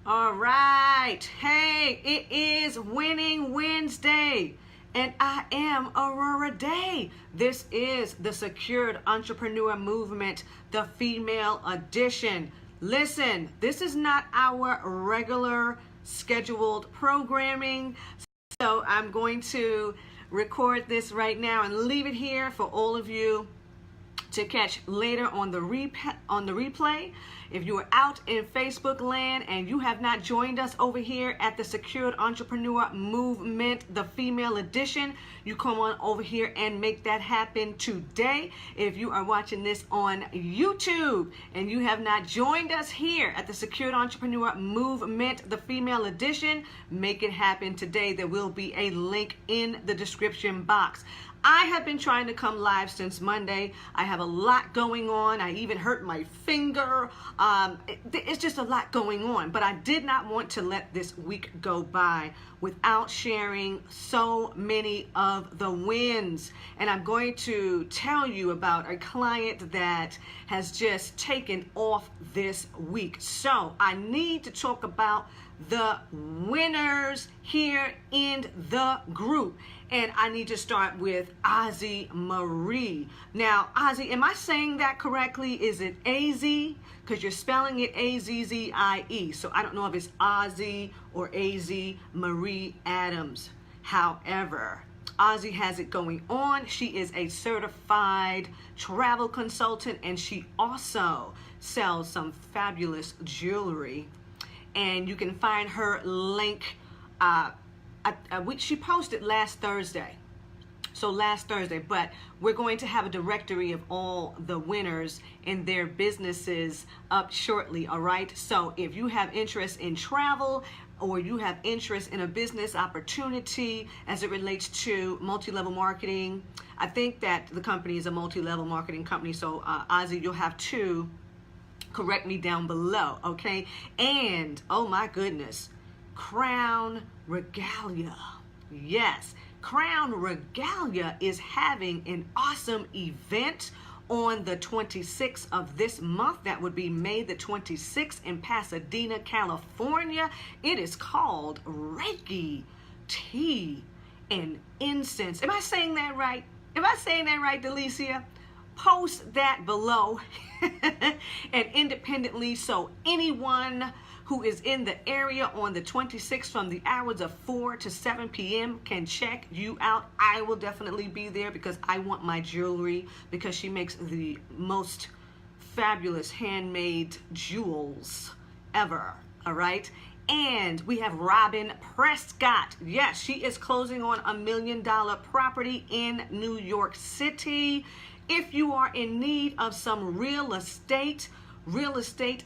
All right. Hey, it is Winning Wednesday, and I am Aurorah Dey. This is the Secured Entrepreneur Movement, the female edition. Listen, this is not our regular scheduled programming, so I'm going to record this right now and leave it here for all of you to catch later on the replay. If you are out in Facebook land and you have not joined us over here at the Secured Entrepreneur Movement, the female edition, you come on over here and make that happen today. If you are watching this on YouTube and you have not joined us here at the Secured Entrepreneur Movement, the female edition, make it happen today. There will be a link in the description box. I have been trying to come live since Monday. I have a lot going on. I even hurt my finger. It's just a lot going on. But I did not want to let this week go by without sharing so many of the wins. And I'm going to tell you about a client that has just taken off this week. So I need to talk about the winners here in the group. And I need to start with Ozzie Marie. Now, Ozzie, am I saying that correctly? Is it A-Z? Because you're spelling it A-Z-Z-I-E. So I don't know if it's Ozzie or A-Z Marie Adams. However, Ozzie has it going on. She is a certified travel consultant, and she also sells some fabulous jewelry. And you can find her link. She posted last Thursday. So last Thursday, but we're going to have a directory of all the winners and their businesses up shortly, all right? So if you have interest in travel or you have interest in a business opportunity as it relates to multi-level marketing, I think that the company is a multi-level marketing company. So Ozzie, you'll have to correct me down below, okay? And, oh my goodness, Crown Regalia. Yes, Crown Regalia is having an awesome event on the 26th of this month. That would be May the 26th in Pasadena, California. It is called Reiki Tea and Incense. Am I saying that right? Am I saying that right, Delicia? Post that below and independently, so anyone who is in the area on the 26th from the hours of 4 to 7 p.m. can check you out. I will definitely be there because I want my jewelry, because she makes the most fabulous handmade jewels ever, all right? And we have Robin Prescott. Yes, she is closing on $1 million property in New York City. If you are in need of some real estate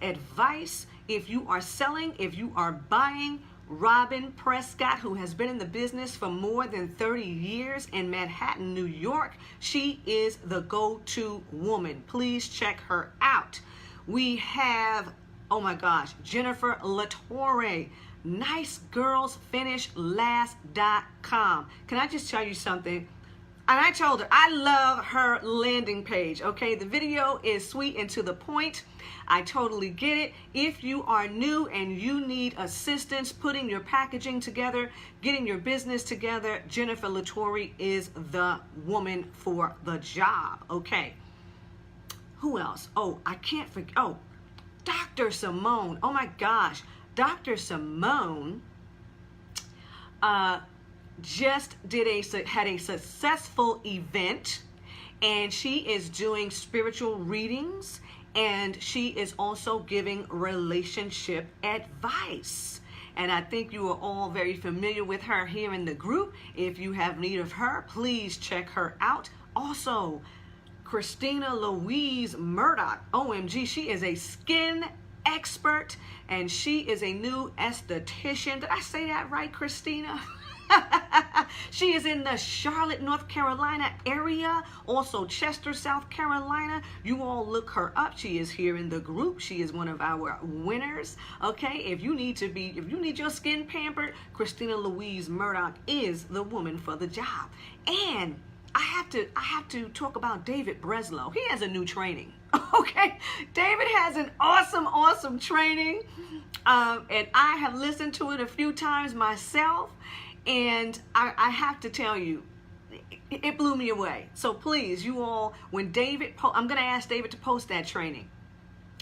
advice, if you are selling, if you are buying, Robin Prescott, who has been in the business for more than 30 years in Manhattan, New York, she is the go-to woman. Please check her out. We have, oh my gosh, Jennifer Latore, nicegirlsfinishlast.com. Can I just tell you something? And I told her, I love her landing page, okay? The video is sweet and to the point. I totally get it. If you are new and you need assistance putting your packaging together, getting your business together, Jennifer Latore is the woman for the job, okay? Who else? Oh, I can't forget. Oh, Dr. Simone. Oh my gosh. Dr. Simone just had a successful event, and she is doing spiritual readings, and she is also giving relationship advice. And I think you are all very familiar with her here in the group. If you have need of her, please check her out. Also, Christina Louise Murdoch, OMG, she is a skin expert, and she is a new esthetician. Did I say that right, Christina? She is in the Charlotte, North Carolina area, also Chester, South Carolina. You all look her up. She is here in the group. She is one of our winners. Okay, if you need your skin pampered, Christina Louise Murdoch is the woman for the job. And I have to talk about David Breslow. He has a new training. Okay, David has an awesome training, and I have listened to it a few times myself, and I have to tell you, it blew me away. So please, you all, when I'm going to ask David to post that training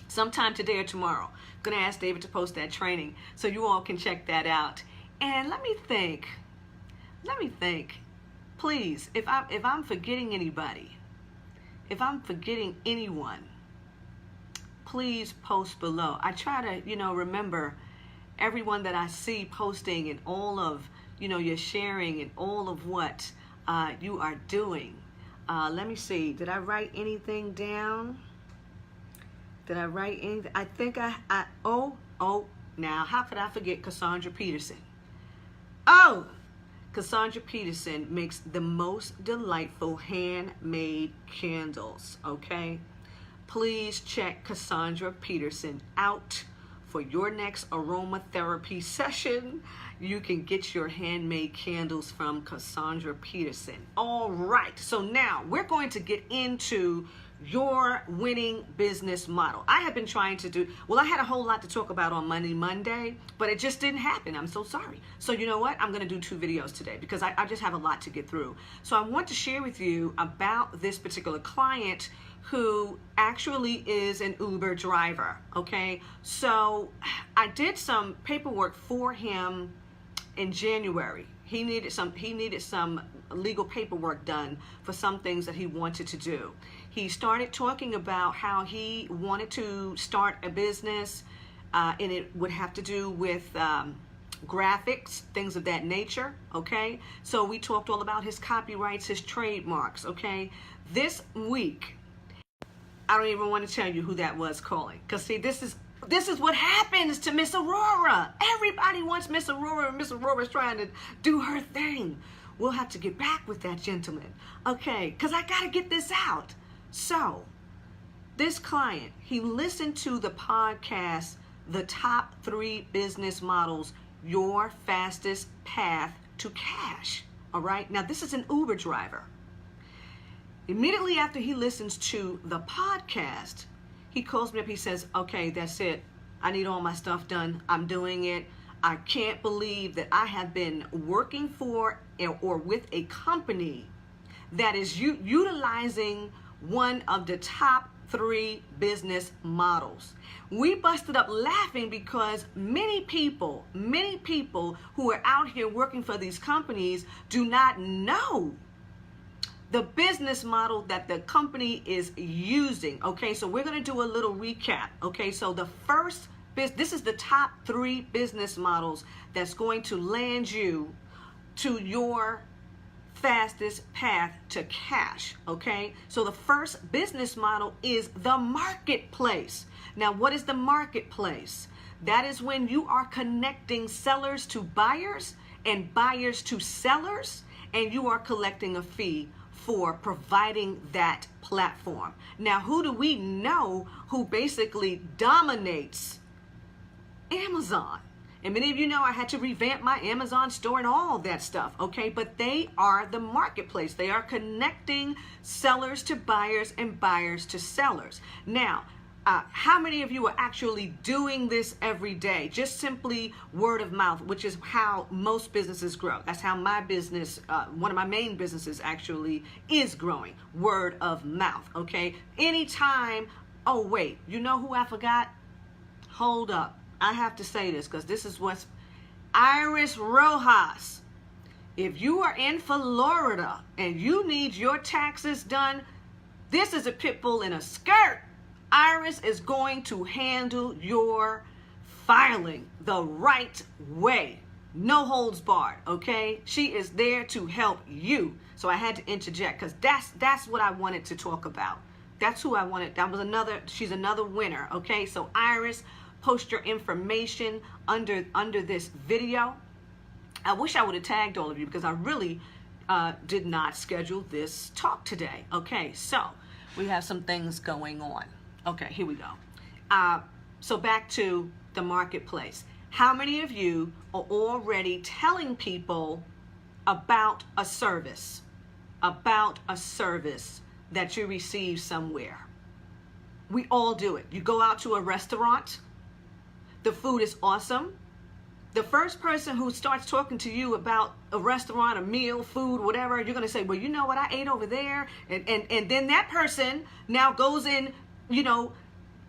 sometime today or tomorrow. I'm going to ask David to post that training so you all can check that out. And let me think, please, if I'm forgetting anybody, if I'm forgetting anyone, please post below. I try to, remember everyone that I see posting and all of, your sharing and all of what you are doing. Let me see. Did I write anything down? Did I write anything? I think now, how could I forget Cassandra Peterson? Oh, Cassandra Peterson makes the most delightful handmade candles, okay? Please check Cassandra Peterson out for your next aromatherapy session. You can get your handmade candles from Cassandra Peterson. All right, so now we're going to get into your winning business model. I have been trying to do, I had a whole lot to talk about on Monday, but it just didn't happen. I'm so sorry. So you know what? I'm going to do 2 videos today because I just have a lot to get through. So I want to share with you about this particular client who actually is an Uber driver, okay? So I did some paperwork for him in January. He needed some legal paperwork done for some things that he wanted to do. He started talking about how he wanted to start a business, and it would have to do with graphics, things of that nature, okay? So we talked all about his copyrights, his trademarks, okay? This week, I don't even want to tell you who that was calling, because see, this is what happens to Miss Aurorah. Everybody wants Miss Aurorah, and Miss Aurorah is trying to do her thing. We'll have to get back with that gentleman, okay? Because I got to get this out. So, this client, he listened to the podcast, The Top 3 Business Models, Your Fastest Path to Cash, all right? Now, this is an Uber driver. Immediately after he listens to the podcast, he calls me up. He says, okay, that's it. I need all my stuff done. I'm doing it. I can't believe that I have been working for or with a company that is utilizing one of the top 3 business models. We busted up laughing because many people who are out here working for these companies do not know the business model that the company is using. Okay, so we're going to do a little recap. Okay, so the first this is the top 3 business models that's going to land you to your fastest path to cash. Okay, so the first business model is the marketplace. Now, what is the marketplace? That is when you are connecting sellers to buyers and buyers to sellers, and you are collecting a fee for providing that platform. Now, who do we know who basically dominates Amazon? And many of you know I had to revamp my Amazon store and all that stuff, okay? But they are the marketplace. They are connecting sellers to buyers and buyers to sellers. Now, how many of you are actually doing this every day? Just simply word of mouth, which is how most businesses grow. That's how my business, one of my main businesses actually is growing. Word of mouth, okay? Anytime, oh wait, you know who I forgot? Hold up. I have to say this because this is what's Iris Rojas. If you are in Florida and you need your taxes done, this is a pit bull in a skirt. Iris is going to handle your filing the right way. No holds barred, okay? She is there to help you. So I had to interject because that's what I wanted to talk about. That's who I wanted. She's another winner, okay? So Iris, post your information under this video. I wish I would have tagged all of you because I really did not schedule this talk today. Okay, so we have some things going on. Okay, here we go. So back to the marketplace. How many of you are already telling people about a service that you receive somewhere? We all do it. You go out to a restaurant, the food is awesome. The first person who starts talking to you about a restaurant, a meal, food, whatever, you're going to say, well, you know what, I ate over there. And then that person now goes in, you know,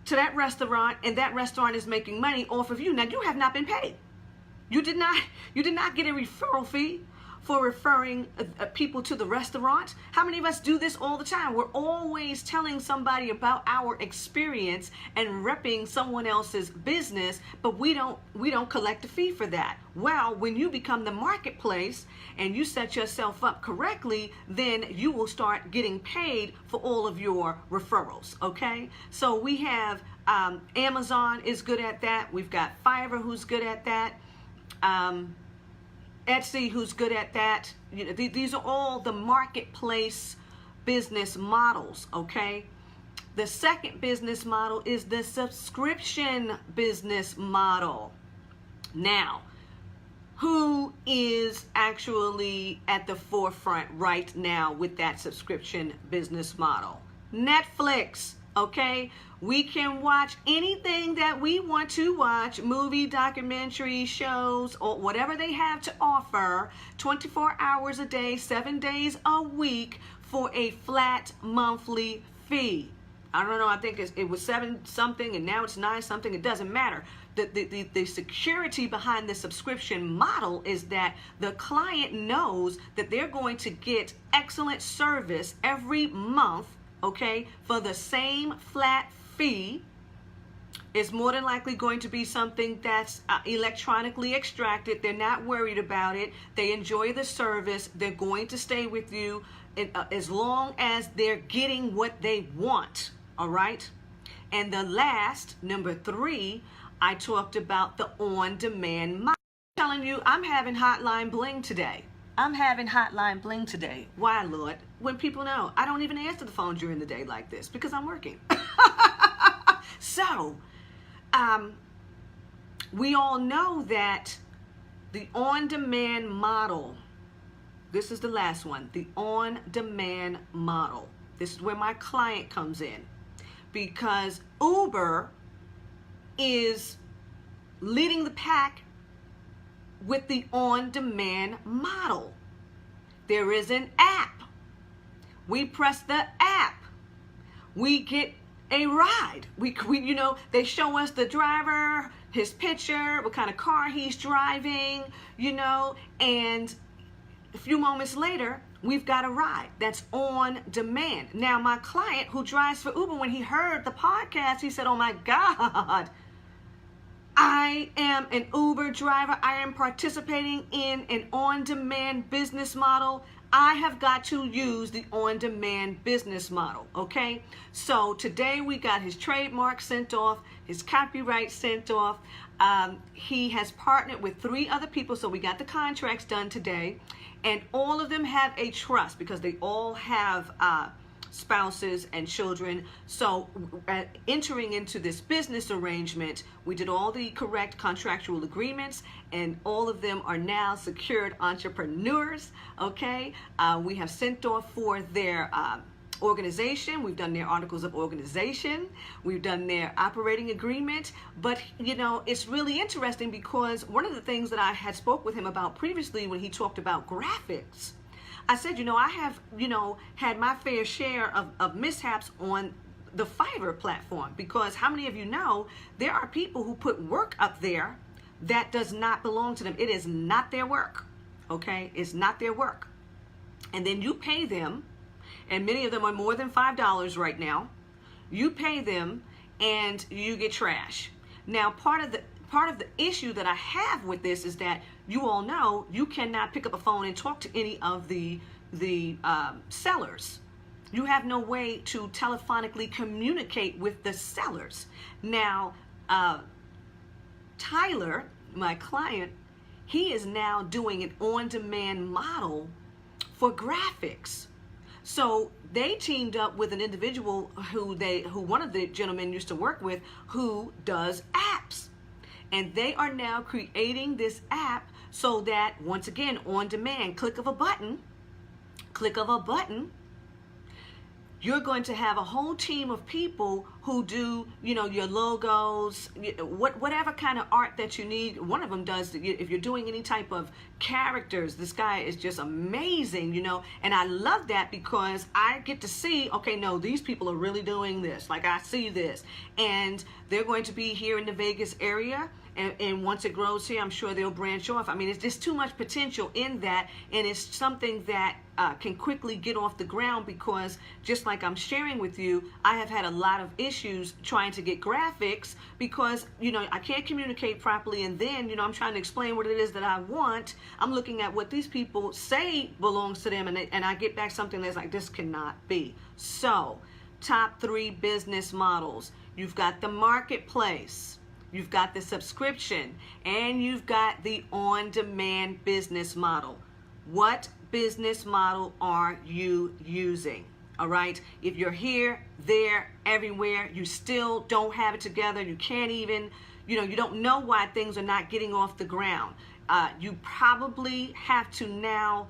to that restaurant, and that restaurant is making money off of you. Now, you have not been paid. You did not get a referral fee for referring people to the restaurant. How many of us do this all the time? We're always telling somebody about our experience and repping someone else's business, but we don't collect a fee for that. Well, when you become the marketplace and you set yourself up correctly, then you will start getting paid for all of your referrals, okay? So we have Amazon is good at that. We've got Fiverr who's good at that. Etsy, who's good at that. You know, these are all the marketplace business models, okay? The second business model is the subscription business model. Now, who is actually at the forefront right now with that subscription business model? Netflix, okay? We can watch anything that we want to watch, movie, documentary, shows, or whatever they have to offer, 24 hours a day, 7 days a week for a flat monthly fee. I don't know, I think it was 7 something and now it's 9 something, it doesn't matter. The security behind the subscription model is that the client knows that they're going to get excellent service every month, okay, for the same flat fee. Is more than likely going to be something that's electronically extracted. They're not worried about it. They enjoy the service. They're going to stay with you as long as they're getting what they want, all right? And the last, number 3, I talked about the on-demand model. I'm telling you, I'm having hotline bling today. I'm having hotline bling today. Why, Lord? When people know I don't even answer the phone during the day like this because I'm working. So, we all know that the on-demand model, this is the last one, the on-demand model. This is where my client comes in, because Uber is leading the pack with the on-demand model. There is an app. We press the app. We get a ride. We you know, they show us the driver, his picture, what kind of car he's driving, you know, and a few moments later, we've got a ride that's on demand. Now, my client who drives for Uber, when he heard the podcast, he said, oh my God, I am an Uber driver. I am participating in an on-demand business model. I have got to use the on-demand business model, okay? So today we got his trademark sent off, his copyright sent off. He has partnered with 3 other people, so we got the contracts done today. And all of them have a trust because they all have spouses and children. So entering into this business arrangement, we did all the correct contractual agreements, and all of them are now secured entrepreneurs, okay? We have sent off for their organization. We've done their articles of organization. We've done their operating agreement. But, you know, it's really interesting because one of the things that I had spoke with him about previously when he talked about graphics, I said, you know, I have, you know, had my fair share of mishaps on the Fiverr platform, because how many of you know there are people who put work up there that does not belong to them. It is not their work, okay? It's not their work. And then you pay them, and many of them are more than $5 right now. You pay them and you get trash. Now, part of the issue that I have with this is that you all know you cannot pick up a phone and talk to any of the sellers. You have no way to telephonically communicate with the sellers. Now, Tyler, my client, he is now doing an on-demand model for graphics. So they teamed up with an individual who one of the gentlemen used to work with, who does apps. And they are now creating this app so that, once again, on demand, click of a button, you're going to have a whole team of people who do, your logos, whatever kind of art that you need. One of them does, if you're doing any type of characters, this guy is just amazing, and I love that because I get to see, okay, no, these people are really doing this. Like, I see this, and they're going to be here in the Vegas area. And once it grows here, I'm sure they'll branch off. I mean, it's just too much potential in that, and it's something that can quickly get off the ground because, just like I'm sharing with you, I have had a lot of issues trying to get graphics because, I can't communicate properly, and then, I'm trying to explain what it is that I want. I'm looking at what these people say belongs to them, and I get back something that's like, this cannot be. So, top 3 business models. You've got the marketplace. You've got the subscription, and you've got the on-demand business model. What business model are you using? All right. If you're here, there, everywhere, you still don't have it together. You can't even, you don't know why things are not getting off the ground. You probably have to now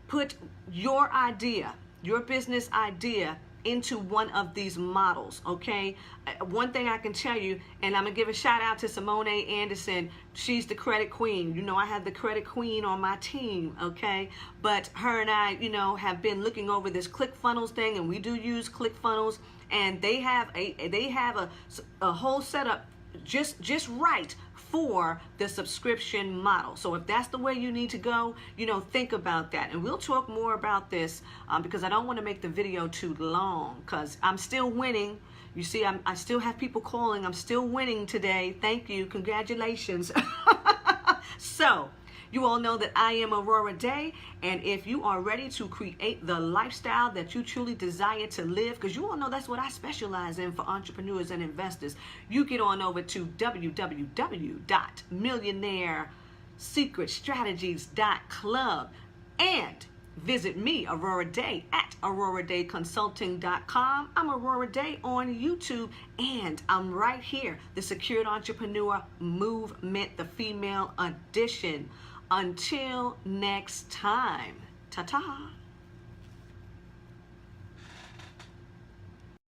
put your idea, your business idea, into one of these models, okay? One thing I can tell you, and I'm gonna give a shout out to Simone Anderson. She's the credit queen. I have the credit queen on my team, okay? But her and I, have been looking over this ClickFunnels thing, and we do use ClickFunnels, and they have a whole setup just right for the subscription model. So if that's the way you need to go, think about that. And we'll talk more about this because I don't want to make the video too long because I'm still winning. You see, I still have people calling. I'm still winning today. Thank you. Congratulations. So, you all know that I am Aurorah Dey, and if you are ready to create the lifestyle that you truly desire to live, because you all know that's what I specialize in for entrepreneurs and investors, you get on over to www.millionairesecretstrategies.club and visit me, Aurorah Dey, at AurorahDeyConsulting.com. I'm Aurorah Dey on YouTube, and I'm right here, the Secured Entrepreneur Movement, the female edition. Until next time, ta-ta.